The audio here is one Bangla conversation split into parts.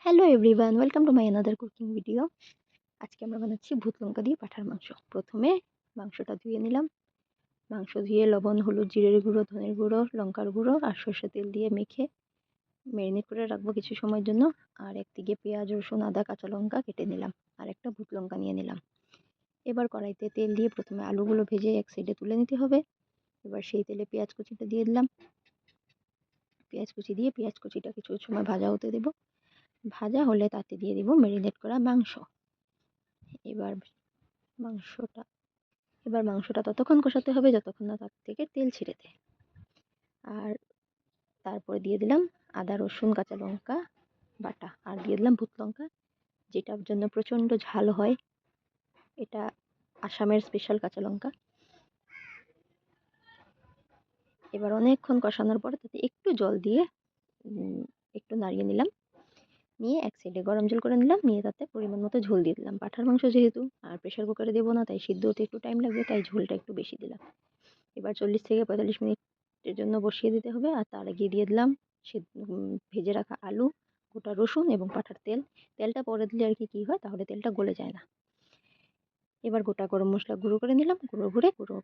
Hello everyone, welcome to my another cooking video. আজকে আমরা বানাচ্ছি ভূত লঙ্কা দিয়ে পাঁঠার মাংস। প্রথমে মাংসটা ধুয়ে নিলাম। মাংস ধুয়ে লবণ, হলুদ, জিরের গুঁড়ো, ধনের গুঁড়ো, লঙ্কার গুঁড়ো আর সর্ষের তেল দিয়ে মেখে ম্যারিনেট করে রাখবো কিছু সময়ের জন্য। আর একদিকে পেঁয়াজ, রসুন, আদা, কাঁচা লঙ্কা কেটে নিলাম আর একটা ভূত লঙ্কা নিয়ে নিলাম। এবার কড়াইতে তেল দিয়ে প্রথমে আলুগুলো ভেজে এক সাইডে তুলে নিতে হবে। এবার সেই তেলে পেঁয়াজ কুচিটা দিয়ে দিলাম। পেঁয়াজ কুচি দিয়ে পেঁয়াজ কুচিটা কিছু সময় ভাজা হতে দেবো। ভাজা হলে তাতে দিয়ে দিব ম্যারিনেট করা মাংস। এবার মাংসটা মাংসটা ততক্ষণ কষাতে হবে যতক্ষণ না তার থেকে তেল ছেড়ে দেয়। আর তারপরে দিয়ে দিলাম আদা, রসুন, কাঁচা লঙ্কা বাটা আর দিয়ে দিলাম ভূত লঙ্কা, যেটার জন্য প্রচণ্ড ঝাল হয়। এটা আসামের স্পেশাল কাঁচা লঙ্কা। এবার অনেকক্ষণ কষানোর পরে তাতে একটু জল দিয়ে একটু নাড়িয়ে নিলাম। নিয়ে এক সাইডে গরম জল করে নিলাম। নিয়ে তাতে পরিমাণ মতো ঝোল দিয়ে দিলাম। পাঁঠার মাংস যেহেতু আর প্রেশার কুকারে দেবো না, তাই সিদ্ধ হতে একটু টাইম লাগবে, তাই ঝোলটা একটু বেশি দিলাম। এবার 40 থেকে 45 মিনিটের জন্য বসিয়ে দিতে হবে। আর তার আগে দিয়ে দিলাম ভেজে রাখা আলু, গোটা রসুন এবং পাঁঠার তেল। তেলটা পরে দিলে আর কি হয়, তাহলে তেলটা গলে যায় না। এবার গোটা গরম মশলা গুঁড়ো করে নিলাম।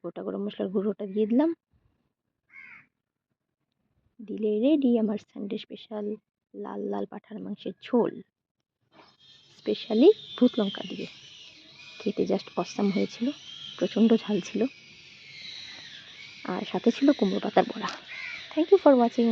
গোটা গরম মশলার গুঁড়োটা দিয়ে দিলাম। দিলে রেডি আমার সানডে স্পেশাল লাল লাল পাঁঠার মাংসের ঝোল, স্পেশালি ভূত লঙ্কা দিয়ে। খেতে জাস্ট অসাম হয়েছিল, প্রচণ্ড ঝাল ছিল। আর সাথে ছিল কুমড়ো পাতার বড়া। Thank you for watching.